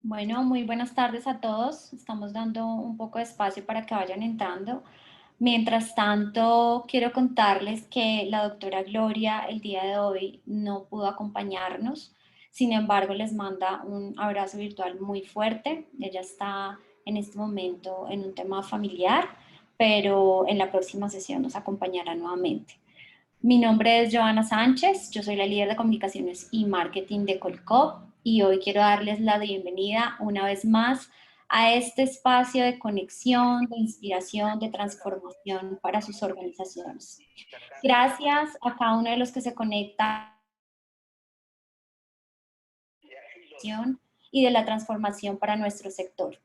Bueno, muy buenas tardes a todos. Estamos dando un poco de espacio para que vayan entrando. Mientras tanto, quiero contarles que la doctora Gloria el día de hoy no pudo acompañarnos. Sin embargo, les manda un abrazo virtual muy fuerte. Ella está en este momento en un tema familiar, pero en la próxima sesión nos acompañará nuevamente. Mi nombre es Joana Sánchez, yo soy la líder de comunicaciones y marketing de Colcop y hoy quiero darles la bienvenida una vez más a este espacio de conexión, de inspiración, de transformación para sus organizaciones. Gracias a cada uno de los que se conecta y de la transformación para nuestro sector.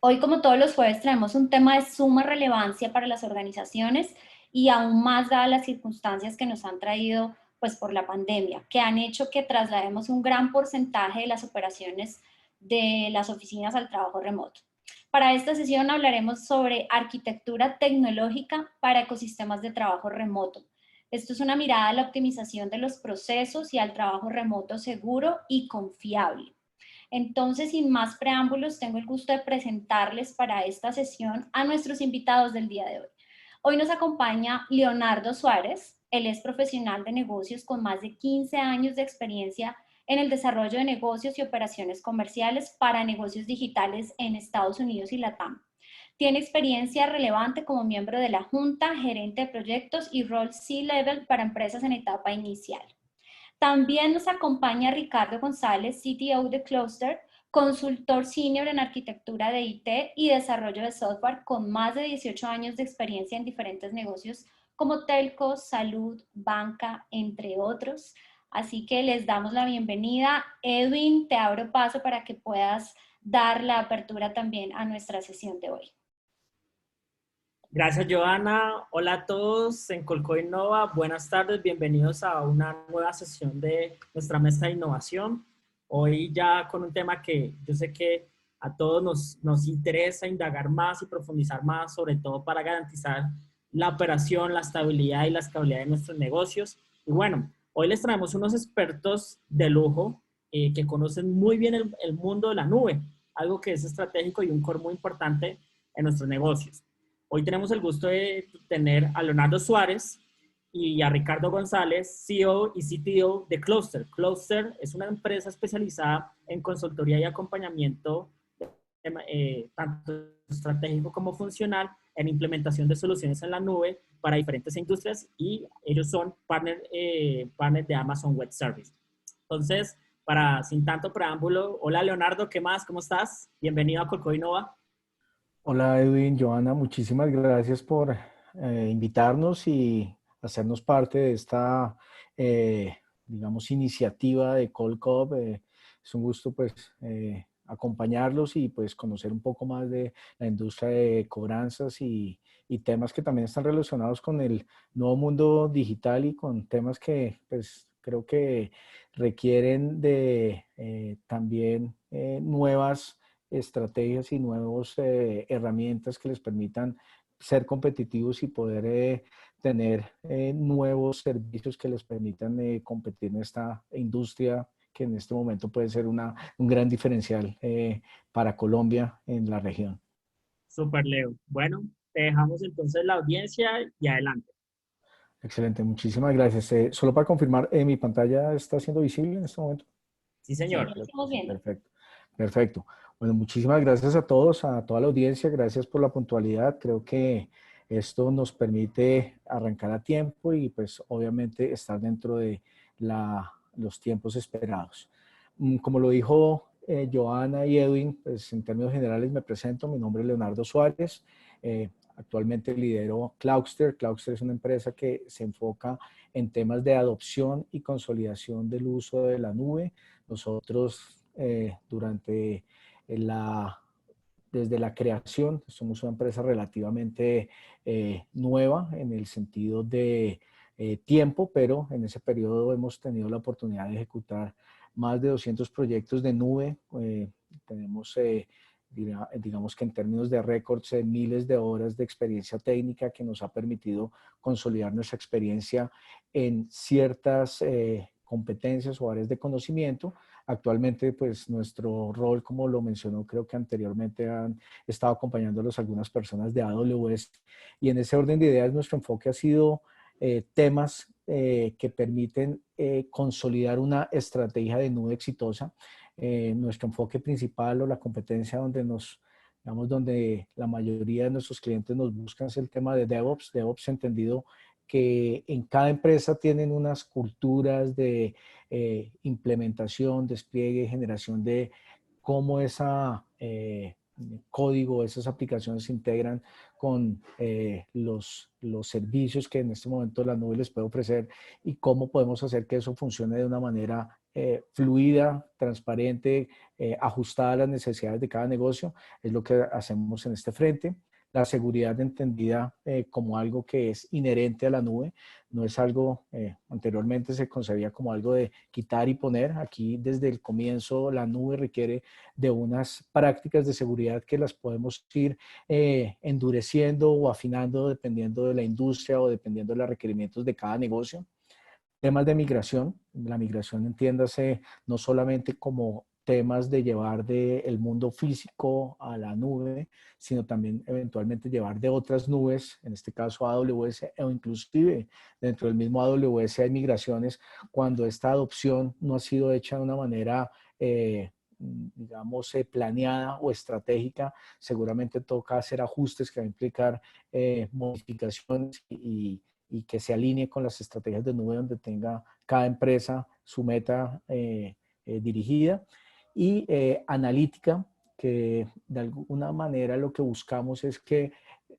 Hoy, como todos los jueves, traemos un tema de suma relevancia para las organizaciones y aún más dadas las circunstancias que nos han traído pues por la pandemia, que han hecho que traslademos un gran porcentaje de las operaciones de las oficinas al trabajo remoto. Para esta sesión hablaremos sobre arquitectura tecnológica para ecosistemas de trabajo remoto. Esto es una mirada a la optimización de los procesos y al trabajo remoto seguro y confiable. Entonces, sin más preámbulos, tengo el gusto de presentarles para esta sesión a nuestros invitados del día de hoy. Hoy nos acompaña Leonardo Suárez. Él es profesional de negocios con más de 15 años de experiencia en el desarrollo de negocios y operaciones comerciales para negocios digitales en Estados Unidos y Latam. Tiene experiencia relevante como miembro de la Junta, gerente de proyectos y rol C-Level para empresas en etapa inicial. También nos acompaña Ricardo González, CTO de Cluster, consultor senior en arquitectura de IT y desarrollo de software con más de 18 años de experiencia en diferentes negocios como telcos, salud, banca, entre otros. Así que les damos la bienvenida. Edwin, te abro paso para que puedas dar la apertura también a nuestra sesión de hoy. Gracias, Joana. Hola a todos en Colco Innova. Buenas tardes, bienvenidos a una nueva sesión de nuestra mesa de innovación. Hoy ya con un tema que yo sé que a todos nos interesa indagar más y profundizar más, sobre todo para garantizar la operación, la estabilidad y la escalabilidad de nuestros negocios. Y bueno, hoy les traemos unos expertos de lujo que conocen muy bien el mundo de la nube, algo que es estratégico y un core muy importante en nuestros negocios. Hoy tenemos el gusto de tener a Leonardo Suárez y a Ricardo González, CEO y CTO de Cluster. Cluster es una empresa especializada en consultoría y acompañamiento tanto estratégico como funcional en implementación de soluciones en la nube para diferentes industrias y ellos son partner de Amazon Web Service. Entonces, sin tanto preámbulo, hola Leonardo, ¿qué más? ¿Cómo estás? Bienvenido a Colco Innova. Hola Edwin, Joana, muchísimas gracias por invitarnos y hacernos parte de esta, digamos, iniciativa de Colcop. Es un gusto pues acompañarlos y pues conocer un poco más de la industria de cobranzas y temas que también están relacionados con el nuevo mundo digital y con temas que pues creo que requieren de también nuevas estrategias y nuevas herramientas que les permitan ser competitivos y poder tener nuevos servicios que les permitan competir en esta industria que en este momento puede ser un gran diferencial para Colombia en la región. Super Leo. Bueno, te dejamos entonces la audiencia y adelante. Excelente, muchísimas gracias. Solo para confirmar, ¿mi pantalla está siendo visible en este momento? Sí, Sí, señor. lo estamos viendo. Perfecto, perfecto. Bueno, muchísimas gracias a todos, a toda la audiencia. Gracias por la puntualidad. Creo que esto nos permite arrancar a tiempo y pues obviamente estar dentro de los tiempos esperados. Como lo dijo Joana y Edwin, pues en términos generales me presento. Mi nombre es Leonardo Suárez. Actualmente lidero Cloudster. Cloudster es una empresa que se enfoca en temas de adopción y consolidación del uso de la nube. Nosotros desde la creación, somos una empresa relativamente nueva en el sentido de tiempo, pero en ese periodo hemos tenido la oportunidad de ejecutar más de 200 proyectos de nube. Tenemos, digamos que en términos de récords, miles de horas de experiencia técnica que nos ha permitido consolidar nuestra experiencia en ciertas competencias o áreas de conocimiento. Actualmente, pues nuestro rol, como lo mencionó, creo que anteriormente han estado acompañándolos algunas personas de AWS, y en ese orden de ideas nuestro enfoque ha sido temas que permiten consolidar una estrategia de nube exitosa. Nuestro enfoque principal o la competencia digamos, donde la mayoría de nuestros clientes nos buscan es el tema de DevOps. DevOps entendido que en cada empresa tienen unas culturas de implementación, despliegue, generación de cómo esa código, esas aplicaciones se integran con los servicios que en este momento la nube les puede ofrecer, y cómo podemos hacer que eso funcione de una manera fluida, transparente, ajustada a las necesidades de cada negocio. Es lo que hacemos en este frente. La seguridad entendida como algo que es inherente a la nube, no es algo, anteriormente se concebía como algo de quitar y poner. Aquí desde el comienzo la nube requiere de unas prácticas de seguridad que las podemos ir endureciendo o afinando dependiendo de la industria o dependiendo de los requerimientos de cada negocio. Temas de migración. La migración, entiéndase, no solamente como temas de llevar del mundo físico a la nube, sino también eventualmente llevar de otras nubes, en este caso AWS, o inclusive dentro del mismo AWS hay migraciones cuando esta adopción no ha sido hecha de una manera digamos, planeada o estratégica. Seguramente toca hacer ajustes que va a implicar modificaciones y que se alinee con las estrategias de nube donde tenga cada empresa su meta dirigida. Y analítica, que de alguna manera lo que buscamos es que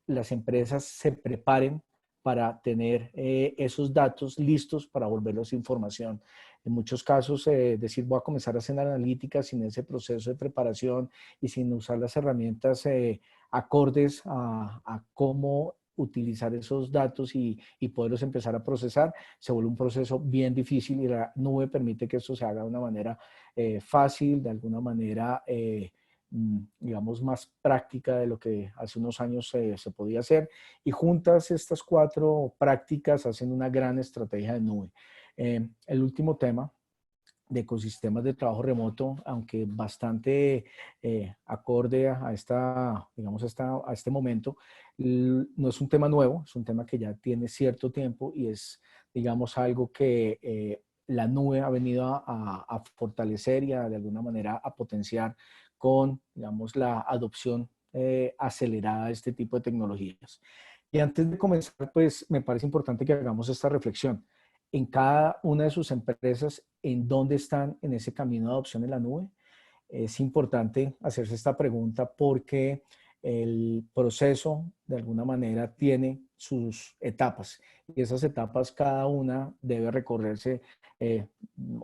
las empresas se preparen para tener esos datos listos para volverlos información. En muchos casos, decir voy a comenzar a hacer analítica sin ese proceso de preparación y sin usar las herramientas acordes a cómo utilizar esos datos y poderlos empezar a procesar, se vuelve un proceso bien difícil, y la nube permite que esto se haga de una manera fácil, de alguna manera digamos, más práctica de lo que hace unos años se podía hacer, y juntas estas cuatro prácticas hacen una gran estrategia de nube. El último tema de ecosistemas de trabajo remoto, aunque bastante acorde a digamos, a este momento, no es un tema nuevo, es un tema que ya tiene cierto tiempo y es, digamos, algo que la nube ha venido a fortalecer y de alguna manera a potenciar con, digamos, la adopción acelerada de este tipo de tecnologías. Y antes de comenzar, pues me parece importante que hagamos esta reflexión. En cada una de sus empresas, ¿en dónde están en ese camino de adopción en la nube? Es importante hacerse esta pregunta porque el proceso de alguna manera tiene sus etapas, y esas etapas cada una debe recorrerse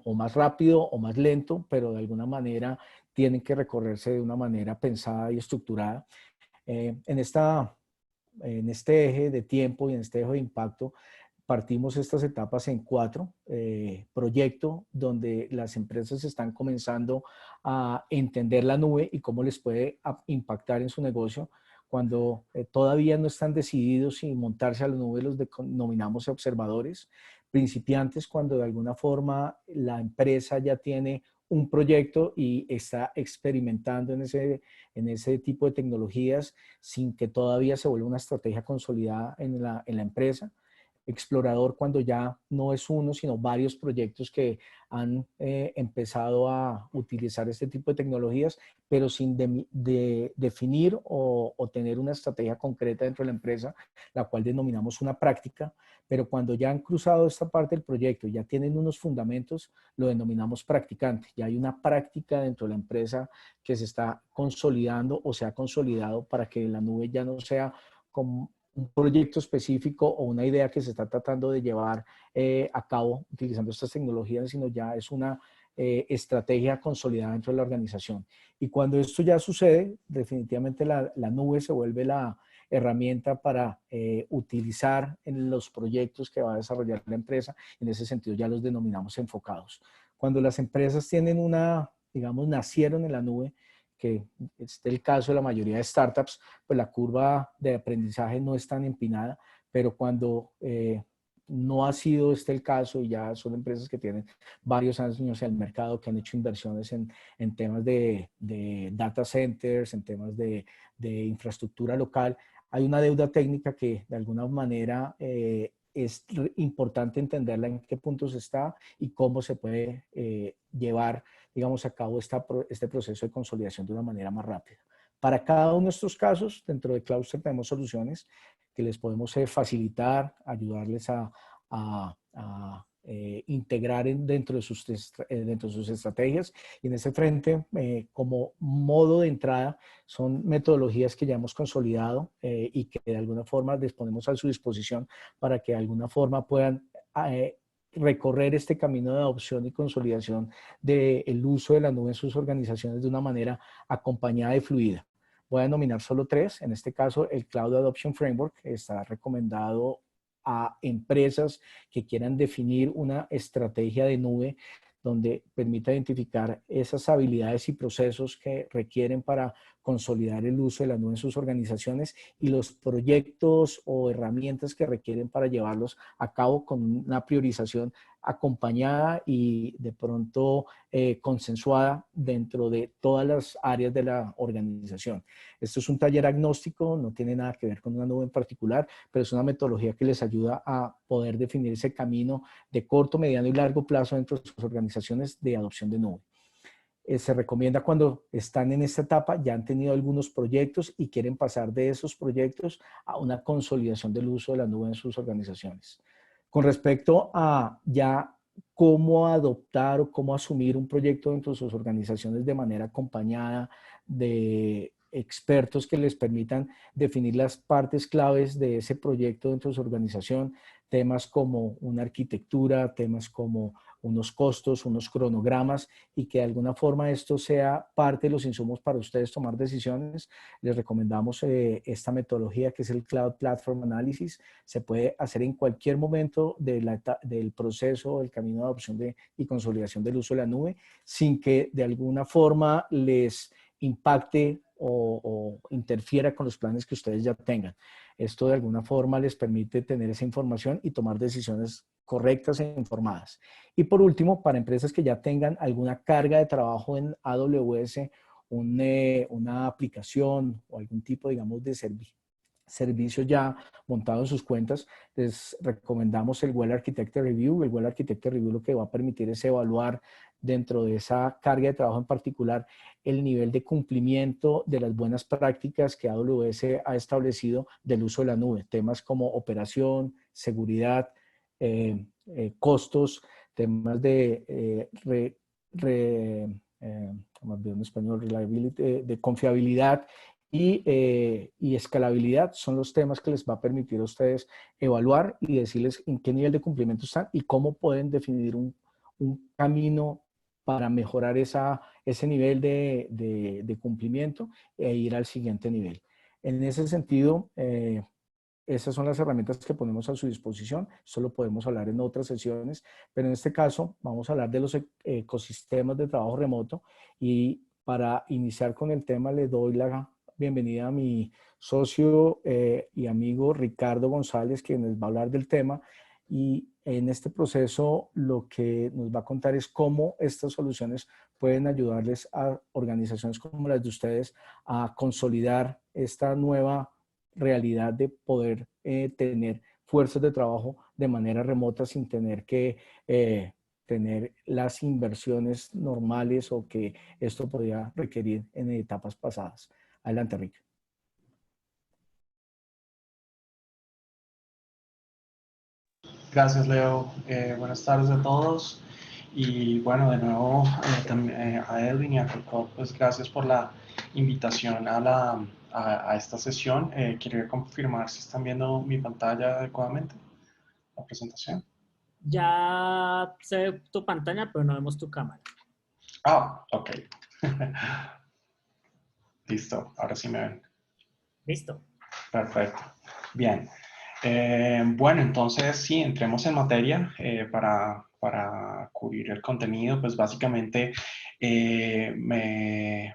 o más rápido o más lento, pero de alguna manera tienen que recorrerse de una manera pensada y estructurada. En este eje de tiempo y en este eje de impacto, partimos estas etapas en cuatro. Proyecto, donde las empresas están comenzando a entender la nube y cómo les puede impactar en su negocio. Cuando todavía no están decididos si montarse a la nube, los denominamos observadores. Principiantes, cuando de alguna forma la empresa ya tiene un proyecto y está experimentando en ese tipo de tecnologías sin que todavía se vuelva una estrategia consolidada en la empresa. Explorador, cuando ya no es uno, sino varios proyectos que han empezado a utilizar este tipo de tecnologías, pero sin definir o tener una estrategia concreta dentro de la empresa, la cual denominamos una práctica. Pero cuando ya han cruzado esta parte del proyecto y ya tienen unos fundamentos, lo denominamos practicante. Ya hay una práctica dentro de la empresa que se está consolidando o se ha consolidado para que la nube ya no sea como un proyecto específico o una idea que se está tratando de llevar a cabo utilizando estas tecnologías, sino ya es una estrategia consolidada dentro de la organización. Y cuando esto ya sucede, definitivamente la nube se vuelve la herramienta para utilizar en los proyectos que va a desarrollar la empresa. En ese sentido ya los denominamos enfocados. Cuando las empresas tienen digamos, nacieron en la nube, que es el caso de la mayoría de startups, pues la curva de aprendizaje no es tan empinada, pero cuando no ha sido este el caso y ya son empresas que tienen varios años en el mercado, que han hecho inversiones en temas de data centers, en temas de infraestructura local. Hay una deuda técnica que de alguna manera es importante entenderla en qué puntos está y cómo se puede llevar, digamos, a cabo este proceso de consolidación de una manera más rápida. Para cada uno de estos casos, dentro de Clauster tenemos soluciones que les podemos facilitar, ayudarles a integrar dentro de sus estrategias. Y en ese frente, como modo de entrada, son metodologías que ya hemos consolidado y que de alguna forma les ponemos a su disposición para que de alguna forma puedan recorrer este camino de adopción y consolidación del uso de la nube en sus organizaciones de una manera acompañada y fluida. Voy a denominar solo 3. En este caso, el Cloud Adoption Framework está recomendado a empresas que quieran definir una estrategia de nube donde permita identificar esas habilidades y procesos que requieren para consolidar el uso de la nube en sus organizaciones y los proyectos o herramientas que requieren para llevarlos a cabo con una priorización acompañada y de pronto consensuada dentro de todas las áreas de la organización. Esto es un taller agnóstico, no tiene nada que ver con una nube en particular, pero es una metodología que les ayuda a poder definir ese camino de corto, mediano y largo plazo dentro de sus organizaciones de adopción de nube. Se recomienda cuando están en esta etapa, ya han tenido algunos proyectos y quieren pasar de esos proyectos a una consolidación del uso de la nube en sus organizaciones. Con respecto a ya cómo adoptar o cómo asumir un proyecto dentro de sus organizaciones de manera acompañada de expertos que les permitan definir las partes claves de ese proyecto dentro de su organización, temas como una arquitectura, temas como unos costos, unos cronogramas y que de alguna forma esto sea parte de los insumos para ustedes tomar decisiones. Les recomendamos esta metodología que es el Cloud Platform Analysis. Se puede hacer en cualquier momento del proceso, del camino de adopción y consolidación del uso de la nube sin que de alguna forma les impacte o interfiera con los planes que ustedes ya tengan. Esto de alguna forma les permite tener esa información y tomar decisiones correctas e informadas. Y por último, para empresas que ya tengan alguna carga de trabajo en AWS, una aplicación o algún tipo, digamos, de servicio ya montado en sus cuentas, les recomendamos el Well Architected Review. El Well Architected Review lo que va a permitir es evaluar dentro de esa carga de trabajo en particular el nivel de cumplimiento de las buenas prácticas que AWS ha establecido del uso de la nube. Temas como operación, seguridad, costos, temas de en español, reliability, de confiabilidad y escalabilidad son los temas que les va a permitir a ustedes evaluar y decirles en qué nivel de cumplimiento están y cómo pueden definir un camino para mejorar ese nivel de cumplimiento e ir al siguiente nivel. En ese sentido, esas son las herramientas que ponemos a su disposición. Esto lo podemos hablar en otras sesiones, pero en este caso vamos a hablar de los ecosistemas de trabajo remoto y para iniciar con el tema le doy la bienvenida a mi socio y amigo Ricardo González, que nos va a hablar del tema y en este proceso lo que nos va a contar es cómo estas soluciones pueden ayudarles a organizaciones como las de ustedes a consolidar esta nueva realidad de poder tener fuerzas de trabajo de manera remota sin tener que tener las inversiones normales o que esto podría requerir en etapas pasadas. Adelante, Rick. Gracias, Leo. Buenas tardes a todos. Y bueno, de nuevo a Edwin y a Colcott, pues gracias por la invitación a esta sesión. Quería confirmar si están viendo mi pantalla adecuadamente, la presentación. Ya se ve tu pantalla, pero no vemos tu cámara. Ah, ok. Listo, ahora sí me ven. Listo. Perfecto. Bien. Bueno, entonces sí, entremos en materia para cubrir el contenido. Pues básicamente me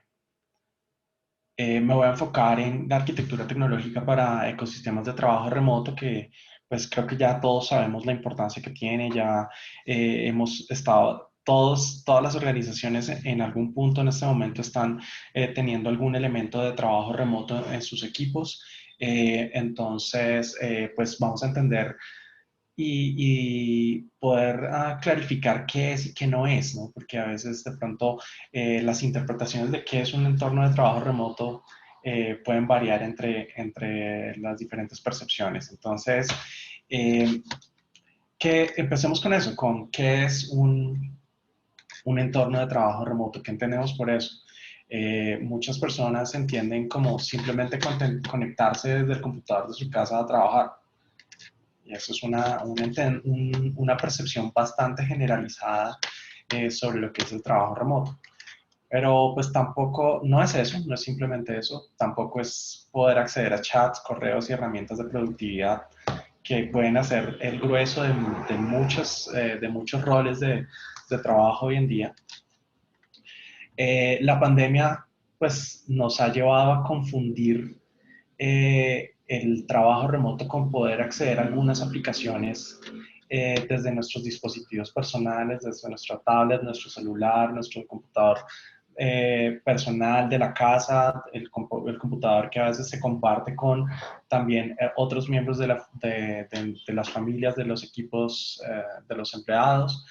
voy a enfocar en la arquitectura tecnológica para ecosistemas de trabajo remoto, que pues creo que ya todos sabemos la importancia que tiene, ya hemos estado, todas las organizaciones en algún punto en este momento están teniendo algún elemento de trabajo remoto en sus equipos. Entonces, pues vamos a entender y poder clarificar qué es y qué no es, ¿no? Porque a veces de pronto las interpretaciones de qué es un entorno de trabajo remoto pueden variar entre las diferentes percepciones. Entonces, empecemos con eso, con qué es un entorno de trabajo remoto, ¿qué entendemos por eso? Muchas personas entienden como simplemente conectarse desde el computador de su casa a trabajar. Y eso es una percepción bastante generalizada sobre lo que es el trabajo remoto. Pero pues tampoco, no es eso, no es simplemente eso, tampoco es poder acceder a chats, correos y herramientas de productividad que pueden hacer el grueso de muchos roles de trabajo hoy en día. La pandemia pues nos ha llevado a confundir el trabajo remoto con poder acceder a algunas aplicaciones desde nuestros dispositivos personales, desde nuestra tablet, nuestro celular, nuestro computador personal de la casa, el computador que a veces se comparte con también otros miembros de las familias, de los equipos, de los empleados.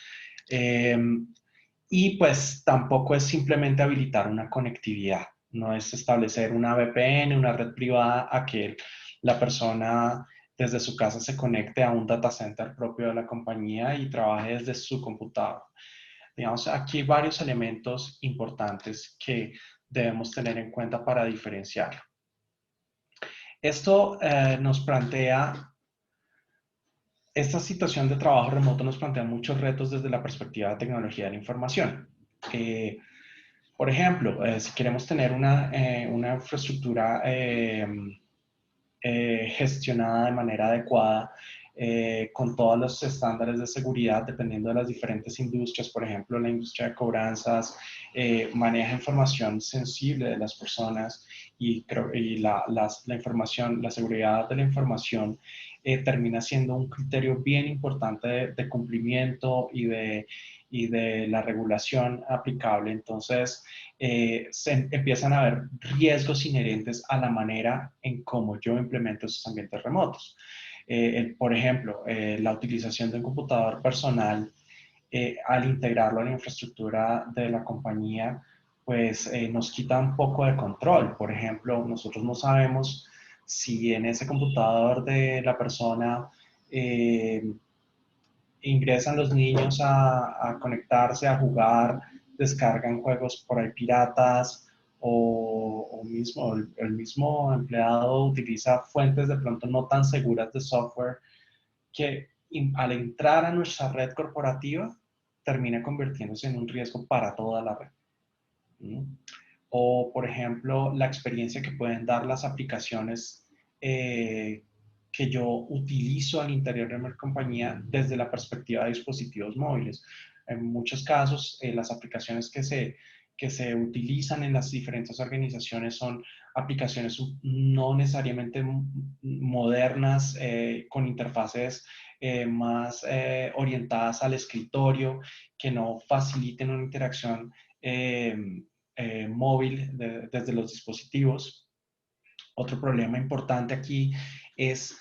Y pues tampoco es simplemente habilitar una conectividad, no es establecer una VPN, una red privada a que la persona desde su casa se conecte a un data center propio de la compañía y trabaje desde su computador. Digamos, aquí hay varios elementos importantes que debemos tener en cuenta para diferenciarlo. Esto nos plantea, esta situación de trabajo remoto nos plantea muchos retos desde la perspectiva de tecnología de la información. Por ejemplo, si queremos tener una infraestructura gestionada de manera adecuada, con todos los estándares de seguridad, dependiendo de las diferentes industrias, por ejemplo, la industria de cobranzas, maneja información sensible de las personas y la información, la seguridad de la información termina siendo un criterio bien importante de cumplimiento y de la regulación aplicable. Entonces, se empiezan a ver riesgos inherentes a la manera en cómo yo implemento esos ambientes remotos. Por ejemplo, la utilización de un computador personal al integrarlo a la infraestructura de la compañía, pues nos quita un poco de control. Por ejemplo, nosotros no sabemos si en ese computador de la persona ingresan los niños a conectarse, a jugar, descargan juegos por ahí piratas o mismo, el mismo empleado utiliza fuentes de pronto no tan seguras de software que al entrar a nuestra red corporativa termina convirtiéndose en un riesgo para toda la red. ¿Mm? O, por ejemplo, la experiencia que pueden dar las aplicaciones que yo utilizo al interior de mi compañía desde la perspectiva de dispositivos móviles. En muchos casos, las aplicaciones que se utilizan en las diferentes organizaciones son aplicaciones no necesariamente modernas, con interfaces más orientadas al escritorio, que no faciliten una interacción móvil desde los dispositivos. Otro problema importante aquí es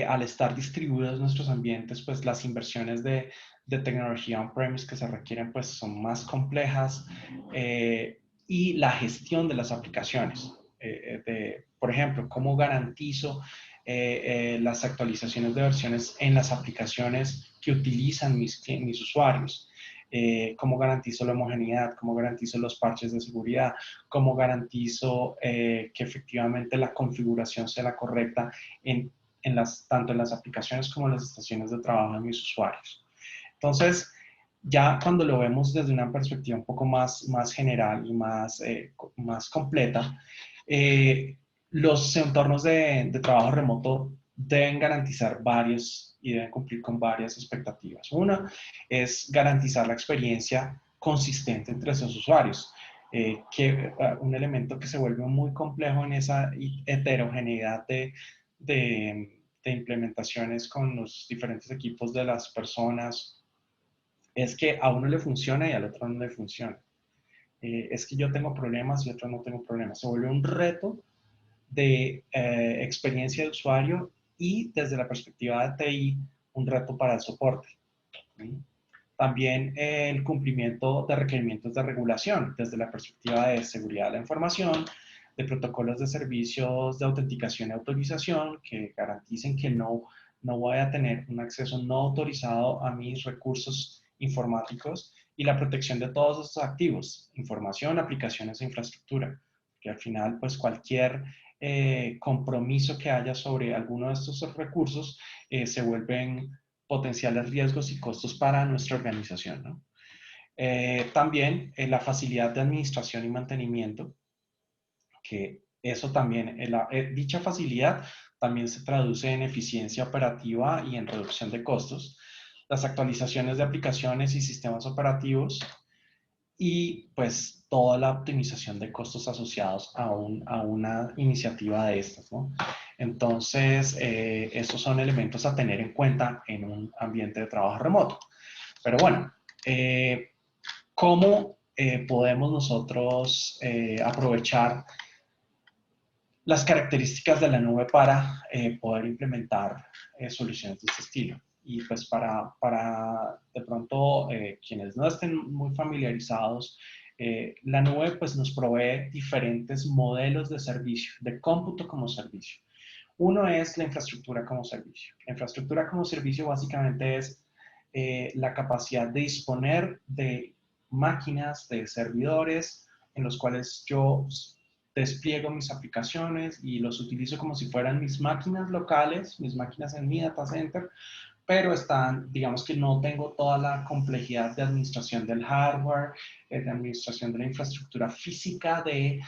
al estar distribuidos nuestros ambientes, pues las inversiones de tecnología on-premise que se requieren pues son más complejas y la gestión de las aplicaciones. Por ejemplo, ¿cómo garantizo las actualizaciones de versiones en las aplicaciones que utilizan mis usuarios? ¿Cómo garantizo la homogeneidad? ¿Cómo garantizo los parches de seguridad? ¿Cómo garantizo que efectivamente la configuración sea la correcta tanto en las aplicaciones como en las estaciones de trabajo de mis usuarios? Entonces, ya cuando lo vemos desde una perspectiva un poco más general y más completa, los entornos de trabajo remoto deben garantizar y deben cumplir con varias expectativas. Una es garantizar la experiencia consistente entre sus usuarios, un elemento que se vuelve muy complejo en esa heterogeneidad implementaciones con los diferentes equipos de las personas, es que a uno le funciona y al otro no le funciona. Es que yo tengo problemas y otro no tengo problemas. Se vuelve un reto de experiencia de usuario y desde la perspectiva de TI, un reto para el soporte. ¿Sí? También el cumplimiento de requerimientos de regulación desde la perspectiva de seguridad de la información, de protocolos de servicios de autenticación y autorización que garanticen que no voy a tener un acceso no autorizado a mis recursos informáticos y la protección de todos estos activos, información, aplicaciones e infraestructura, que al final pues cualquier compromiso que haya sobre alguno de estos recursos se vuelven potenciales riesgos y costos para nuestra organización, ¿no? También la facilidad de administración y mantenimiento, que eso también, dicha facilidad también se traduce en eficiencia operativa y en reducción de costos, las actualizaciones de aplicaciones y sistemas operativos y pues toda la optimización de costos asociados a una iniciativa de estas, ¿no? Entonces, estos son elementos a tener en cuenta en un ambiente de trabajo remoto. Pero bueno, ¿cómo podemos nosotros aprovechar las características de la nube para poder implementar soluciones de este estilo? Y pues para de pronto quienes no estén muy familiarizados, la nube pues nos provee diferentes modelos de servicio, de cómputo como servicio. Uno es la infraestructura como servicio. La infraestructura como servicio básicamente es la capacidad de disponer de máquinas, de servidores en los cuales yo despliego mis aplicaciones y los utilizo como si fueran mis máquinas locales, mis máquinas en mi data center, pero están, digamos que no tengo toda la complejidad de administración del hardware, de administración de la infraestructura física de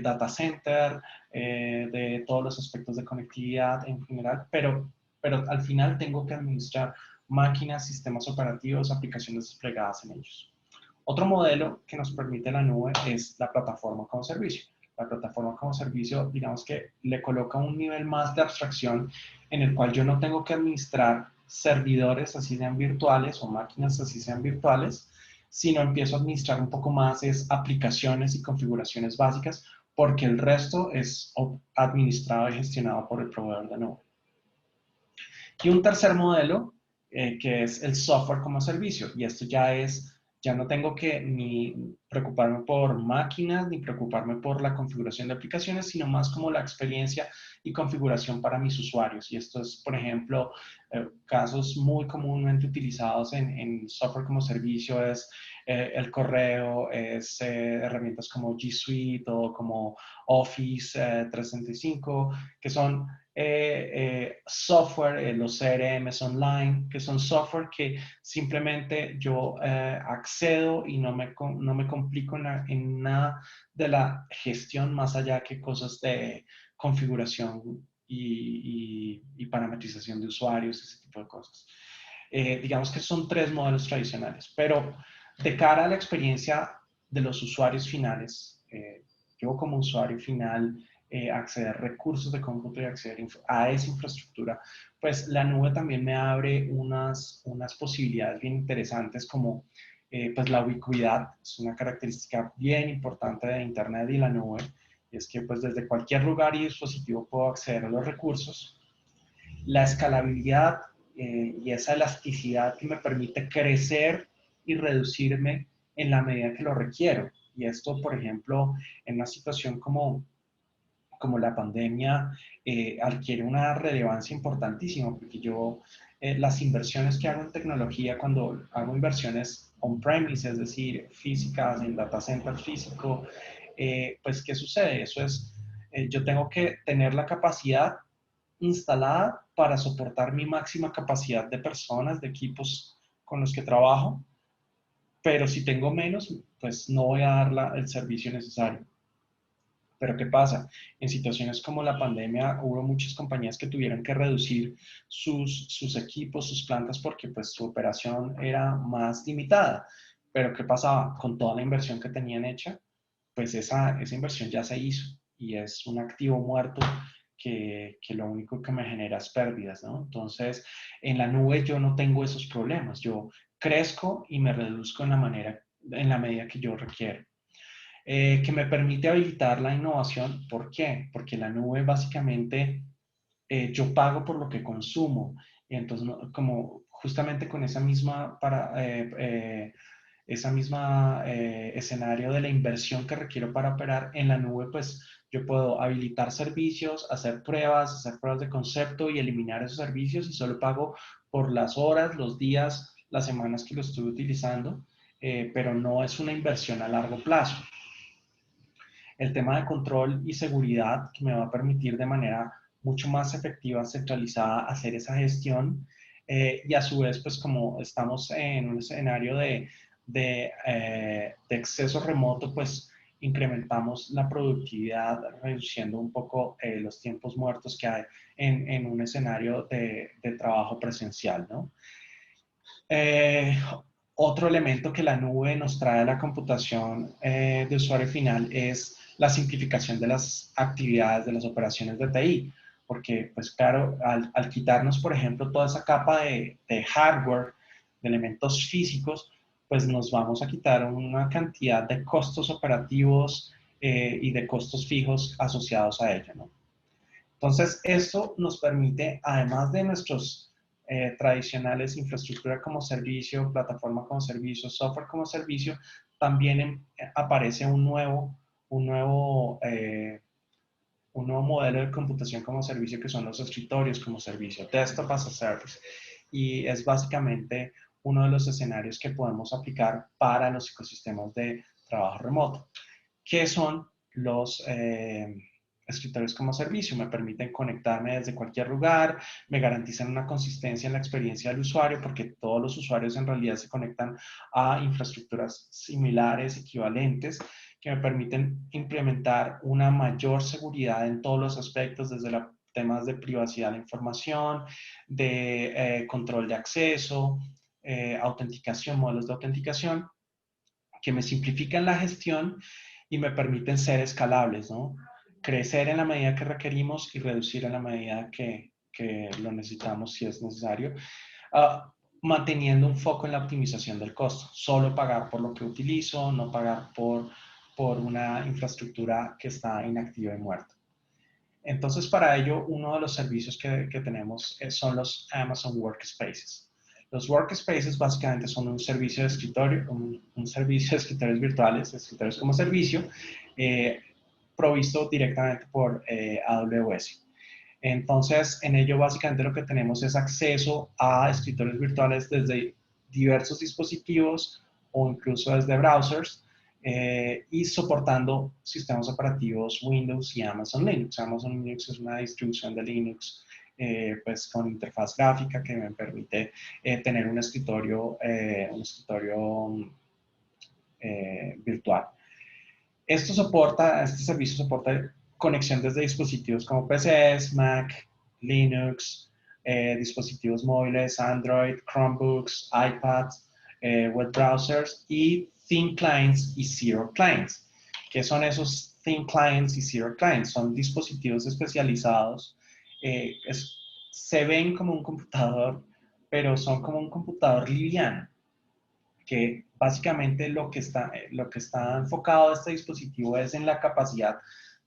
data center, de todos los aspectos de conectividad en general, pero al final tengo que administrar máquinas, sistemas operativos, aplicaciones desplegadas en ellos. Otro modelo que nos permite la nube es la plataforma como servicio. La plataforma como servicio, digamos que le coloca un nivel más de abstracción en el cual yo no tengo que administrar servidores así sean virtuales o máquinas así sean virtuales, sino empiezo a administrar un poco más es aplicaciones y configuraciones básicas porque el resto es administrado y gestionado por el proveedor de nube. Y un tercer modelo que es el software como servicio, y esto ya no tengo que ni preocuparme por máquinas, ni preocuparme por la configuración de aplicaciones, sino más como la experiencia y configuración para mis usuarios. Y esto es, por ejemplo, casos muy comúnmente utilizados en software como servicio es el correo, es herramientas como G Suite o como Office 365, que son software, los CRMs online, que son software que simplemente yo accedo y no me complico en nada de la gestión más allá que cosas de configuración y parametrización de usuarios, ese tipo de cosas. Digamos que son tres modelos tradicionales, pero de cara a la experiencia de los usuarios finales, yo como usuario final, acceder a recursos de cómputo y acceder a esa infraestructura, pues la nube también me abre unas posibilidades bien interesantes como pues la ubicuidad, es una característica bien importante de Internet y la nube, y es que pues desde cualquier lugar y dispositivo puedo acceder a los recursos. La escalabilidad y esa elasticidad que me permite crecer y reducirme en la medida que lo requiero. Y esto, por ejemplo, en una situación como la pandemia adquiere una relevancia importantísima, porque yo las inversiones que hago en tecnología, cuando hago inversiones on-premise, es decir, físicas, en data center físico, pues ¿qué sucede? Eso es, yo tengo que tener la capacidad instalada para soportar mi máxima capacidad de personas, de equipos con los que trabajo, pero si tengo menos, pues no voy a dar el servicio necesario. Pero ¿qué pasa? En situaciones como la pandemia hubo muchas compañías que tuvieron que reducir sus equipos, sus plantas, porque pues su operación era más limitada. Pero ¿qué pasaba? Con toda la inversión que tenían hecha, pues esa inversión ya se hizo y es un activo muerto que lo único que me genera es pérdidas, ¿no? Entonces, en la nube yo no tengo esos problemas. Yo crezco y me reduzco en la medida que yo requiero. Que me permite habilitar la innovación. ¿Por qué? Porque la nube básicamente yo pago por lo que consumo. Y entonces, como justamente con esa misma, escenario de la inversión que requiero para operar en la nube, pues yo puedo habilitar servicios, hacer pruebas de concepto y eliminar esos servicios y solo pago por las horas, los días, las semanas que lo estuve utilizando, pero no es una inversión a largo plazo. El tema de control y seguridad que me va a permitir de manera mucho más efectiva, centralizada, hacer esa gestión y a su vez, pues como estamos en un escenario de acceso remoto, pues incrementamos la productividad, reduciendo un poco los tiempos muertos que hay en un escenario de trabajo presencial, ¿no? Otro elemento que la nube nos trae a la computación de usuario final es la simplificación de las actividades, de las operaciones de TI, porque pues claro, al quitarnos, por ejemplo, toda esa capa de hardware, de elementos físicos, pues nos vamos a quitar una cantidad de costos operativos y de costos fijos asociados a ello, ¿no? Entonces, esto nos permite, además de nuestros tradicionales infraestructura como servicio, plataforma como servicio, software como servicio, también aparece un nuevo, un nuevo modelo de computación como servicio que son los escritorios como servicio, desktop as a service. Y es básicamente uno de los escenarios que podemos aplicar para los ecosistemas de trabajo remoto, que son los escritorios como servicio. Me permiten conectarme desde cualquier lugar, me garantizan una consistencia en la experiencia del usuario, porque todos los usuarios en realidad se conectan a infraestructuras similares, equivalentes, que me permiten implementar una mayor seguridad en todos los aspectos, desde los temas de privacidad de información, de control de acceso, autenticación, modelos de autenticación, que me simplifican la gestión y me permiten ser escalables, ¿no? Crecer en la medida que requerimos y reducir en la medida que lo necesitamos si es necesario, manteniendo un foco en la optimización del costo. Solo pagar por lo que utilizo, no pagar por una infraestructura que está inactiva y muerta. Entonces, para ello, uno de los servicios que tenemos son los Amazon Workspaces. Los Workspaces básicamente son un servicio de escritorio, un servicio de escritorios virtuales, escritorios como servicio, provisto directamente por AWS. Entonces, en ello básicamente lo que tenemos es acceso a escritorios virtuales desde diversos dispositivos o incluso desde browsers, y soportando sistemas operativos Windows y Amazon Linux. Amazon Linux es una distribución de Linux pues con interfaz gráfica que me permite tener un escritorio virtual. Este servicio soporta conexión desde dispositivos como PCs, Mac, Linux, dispositivos móviles, Android, Chromebooks, iPads, web browsers y Thin Clients y Zero Clients. ¿Qué son esos Thin Clients y Zero Clients? Son dispositivos especializados, se ven como un computador, pero son como un computador liviano, que básicamente lo que está enfocado a este dispositivo es en la capacidad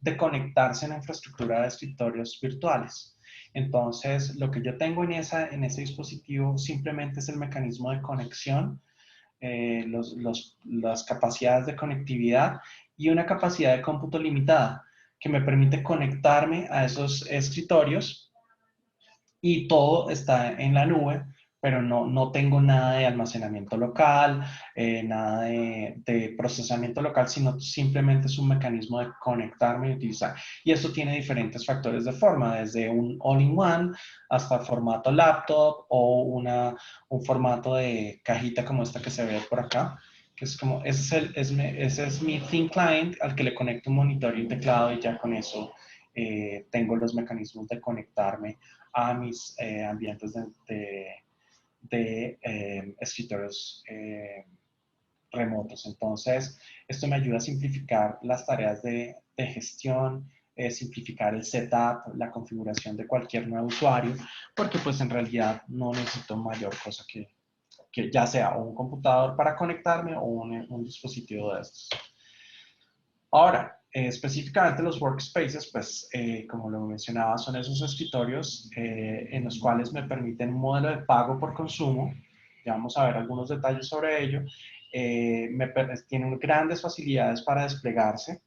de conectarse a una infraestructura de escritorios virtuales. Entonces, lo que yo tengo en ese dispositivo simplemente es el mecanismo de conexión, las capacidades de conectividad y una capacidad de cómputo limitada que me permite conectarme a esos escritorios, y todo está en la nube, pero no tengo nada de almacenamiento local, nada de procesamiento local, sino simplemente es un mecanismo de conectarme y utilizar. Y esto tiene diferentes factores de forma, desde un all-in-one hasta formato laptop o un formato de cajita como esta que se ve por acá, que es como, ese es mi Thin Client al que le conecto un monitor y un teclado, y ya con eso tengo los mecanismos de conectarme a mis ambientes de escritorios remotos. Entonces, esto me ayuda a simplificar las tareas de gestión, simplificar el setup, la configuración de cualquier nuevo usuario, porque pues en realidad no necesito mayor cosa que ya sea o un computador para conectarme o un dispositivo de estos. Ahora, específicamente los workspaces, pues como lo mencionaba, son esos escritorios en los cuales me permiten un modelo de pago por consumo. Ya vamos a ver algunos detalles sobre ello. Tienen grandes facilidades para desplegarse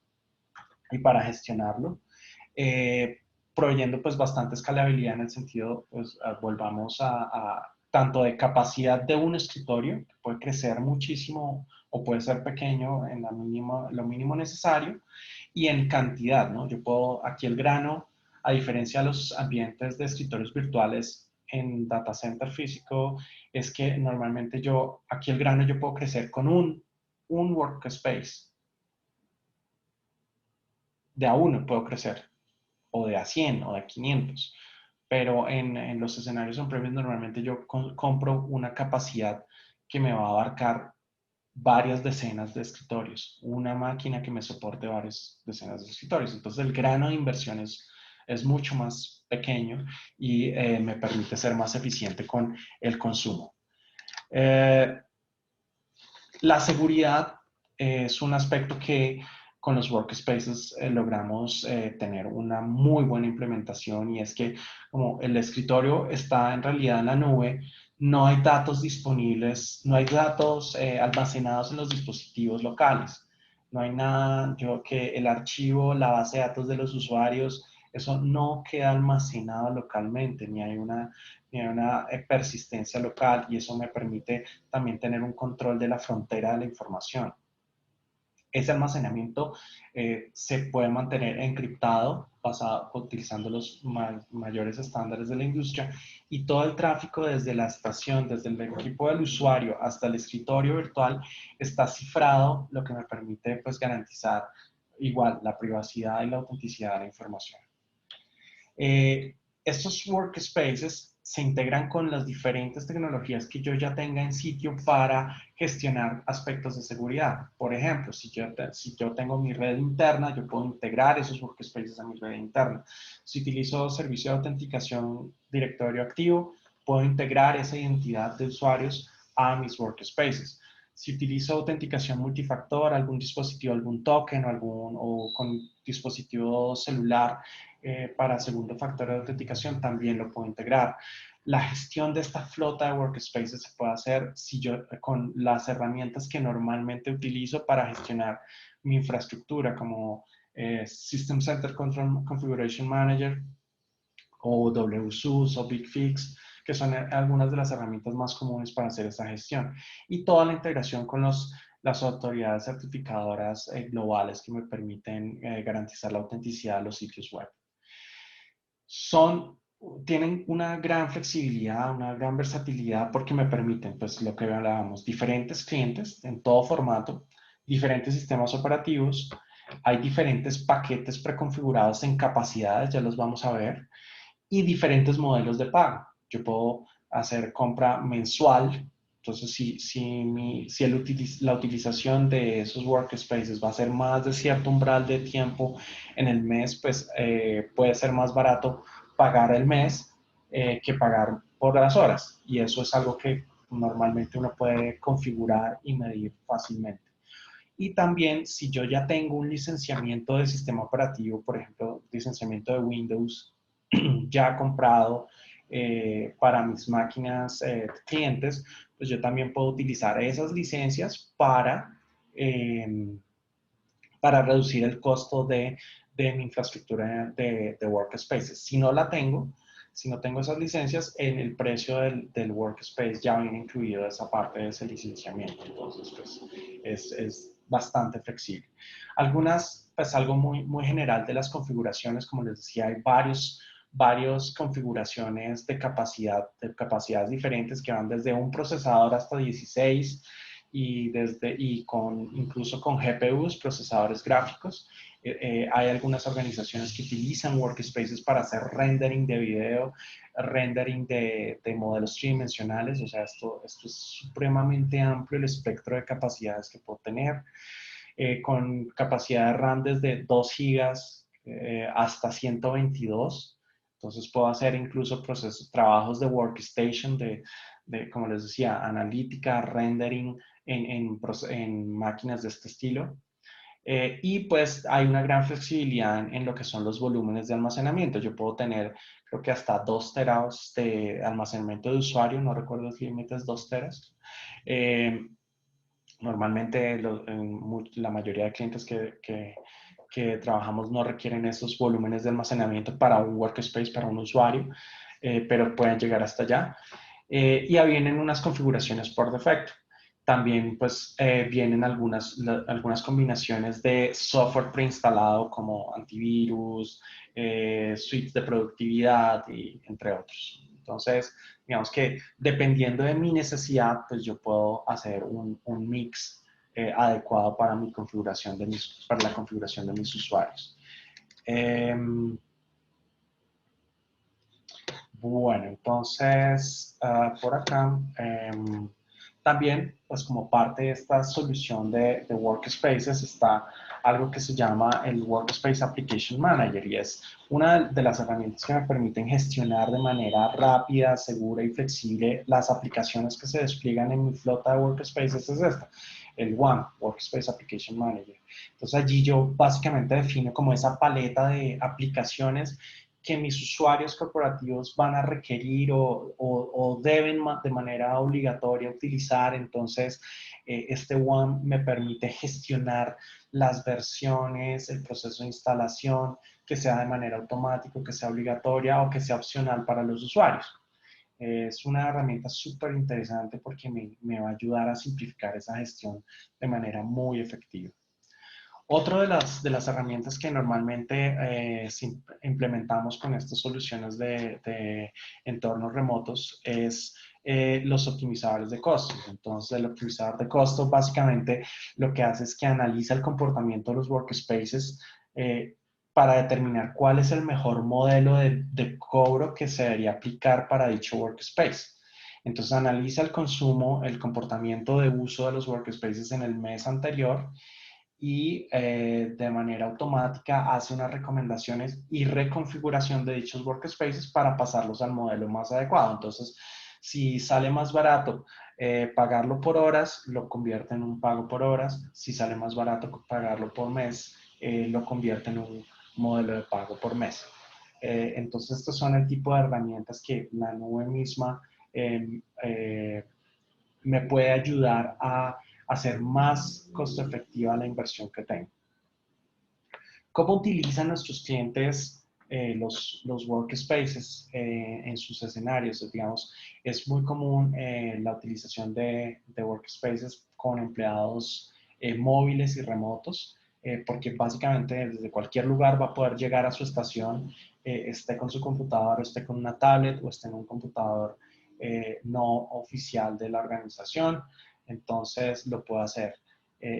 y para gestionarlo, proveyendo pues bastante escalabilidad en el sentido, pues volvamos a tanto de capacidad de un escritorio, que puede crecer muchísimo o puede ser pequeño en lo mínimo necesario, y en cantidad, ¿no? Yo puedo, aquí el grano, a diferencia de los ambientes de escritorios virtuales en data center físico, es que normalmente aquí el grano yo puedo crecer con un workspace. De a uno puedo crecer, o de a 100, o de a 500. Pero en los escenarios on-premise normalmente yo compro una capacidad que me va a abarcar varias decenas de escritorios, una máquina que me soporte varias decenas de escritorios. Entonces el grano de inversión es mucho más pequeño y me permite ser más eficiente con el consumo. La seguridad es un aspecto que con los workspaces logramos tener una muy buena implementación, y es que como el escritorio está en realidad en la nube, no hay datos disponibles, no hay datos almacenados en los dispositivos locales. No hay nada, que el archivo, la base de datos de los usuarios, eso no queda almacenado localmente, ni hay una persistencia local, y eso me permite también tener un control de la frontera de la información. Ese almacenamiento se puede mantener encriptado utilizando los mayores estándares de la industria, y todo el tráfico desde la estación, desde el equipo del usuario hasta el escritorio virtual está cifrado, lo que me permite pues garantizar igual la privacidad y la autenticidad de la información. Estos workspaces se integran con las diferentes tecnologías que yo ya tenga en sitio para gestionar aspectos de seguridad. Por ejemplo, si yo tengo mi red interna, yo puedo integrar esos workspaces a mi red interna. Si utilizo servicio de autenticación directorio activo, puedo integrar esa identidad de usuarios a mis workspaces. Si utilizo autenticación multifactor, algún dispositivo, algún token o con dispositivo celular, para segundo factor de autenticación, también lo puedo integrar. La gestión de esta flota de workspaces se puede hacer con las herramientas que normalmente utilizo para gestionar mi infraestructura, como System Center Configuration Manager, o WSUS o BigFix, que son algunas de las herramientas más comunes para hacer esta gestión. Y toda la integración con las autoridades certificadoras globales que me permiten garantizar la autenticidad de los sitios web. Tienen una gran flexibilidad, una gran versatilidad, porque me permiten, pues lo que hablábamos, diferentes clientes en todo formato, diferentes sistemas operativos, hay diferentes paquetes preconfigurados en capacidades, ya los vamos a ver, y diferentes modelos de pago. Yo puedo hacer compra mensual. Entonces, si la utilización de esos workspaces va a ser más de cierto umbral de tiempo en el mes, pues puede ser más barato pagar el mes que pagar por las horas. Y eso es algo que normalmente uno puede configurar y medir fácilmente. Y también, si yo ya tengo un licenciamiento de sistema operativo, por ejemplo, licenciamiento de Windows ya comprado para mis máquinas clientes, pues yo también puedo utilizar esas licencias para reducir el costo de mi infraestructura de workspaces. Si no tengo esas licencias, en el precio del workspace ya viene incluido esa parte de ese licenciamiento. Entonces, pues es bastante flexible. Algo muy general de las configuraciones, como les decía, hay varias configuraciones de capacidades diferentes que van desde un procesador hasta 16 incluso con GPUs, procesadores gráficos. Hay algunas organizaciones que utilizan workspaces para hacer rendering de video, rendering de modelos tridimensionales. O sea, esto es supremamente amplio el espectro de capacidades que puedo tener. Con capacidad de RAM desde 2 gigas hasta 122. Entonces puedo hacer incluso trabajos de workstation, como les decía, analítica, rendering en máquinas de este estilo. Y pues hay una gran flexibilidad en lo que son los volúmenes de almacenamiento. Yo puedo tener, creo que hasta 2 teras de almacenamiento de usuario, no recuerdo el límite, es 2 teras. Normalmente la mayoría de clientes que trabajamos no requieren esos volúmenes de almacenamiento para un workspace, para un usuario, pero pueden llegar hasta allá. Y ya vienen unas configuraciones por defecto. También pues vienen algunas combinaciones de software preinstalado como antivirus, suites de productividad y entre otros. Entonces, digamos que dependiendo de mi necesidad, pues yo puedo hacer un mix adecuado para mi configuración para la configuración de mis usuarios. Bueno, entonces, por acá, también, pues como parte de esta solución de Workspaces está algo que se llama el Workspace Application Manager y es una de las herramientas que me permiten gestionar de manera rápida, segura y flexible las aplicaciones que se despliegan en mi flota de Workspaces. Es esta, el One, Workspace Application Manager. Entonces allí yo básicamente defino como esa paleta de aplicaciones que mis usuarios corporativos van a requerir o deben de manera obligatoria utilizar. Entonces, este One me permite gestionar las versiones, el proceso de instalación, que sea de manera automática, que sea obligatoria o que sea opcional para los usuarios. Es una herramienta súper interesante porque me va a ayudar a simplificar esa gestión de manera muy efectiva. Otra de las herramientas que normalmente implementamos con estas soluciones de entornos remotos es los optimizadores de costos. Entonces, el optimizador de costos básicamente lo que hace es que analiza el comportamiento de los workspaces para determinar cuál es el mejor modelo de cobro que se debería aplicar para dicho workspace. Entonces, analiza el consumo, el comportamiento de uso de los workspaces en el mes anterior y de manera automática hace unas recomendaciones y reconfiguración de dichos workspaces para pasarlos al modelo más adecuado. Entonces, si sale más barato pagarlo por horas, lo convierte en un pago por horas. Si sale más barato pagarlo por mes, lo convierte en un modelo de pago por mes. Entonces, estos son el tipo de herramientas que la nube misma me puede ayudar a hacer más costo efectiva la inversión que tengo. ¿Cómo utilizan nuestros clientes los workspaces en sus escenarios? Digamos, es muy común la utilización de workspaces con empleados móviles y remotos, porque básicamente desde cualquier lugar va a poder llegar a su estación, esté con su computador, esté con una tablet o esté en un computador no oficial de la organización. Entonces lo puede hacer.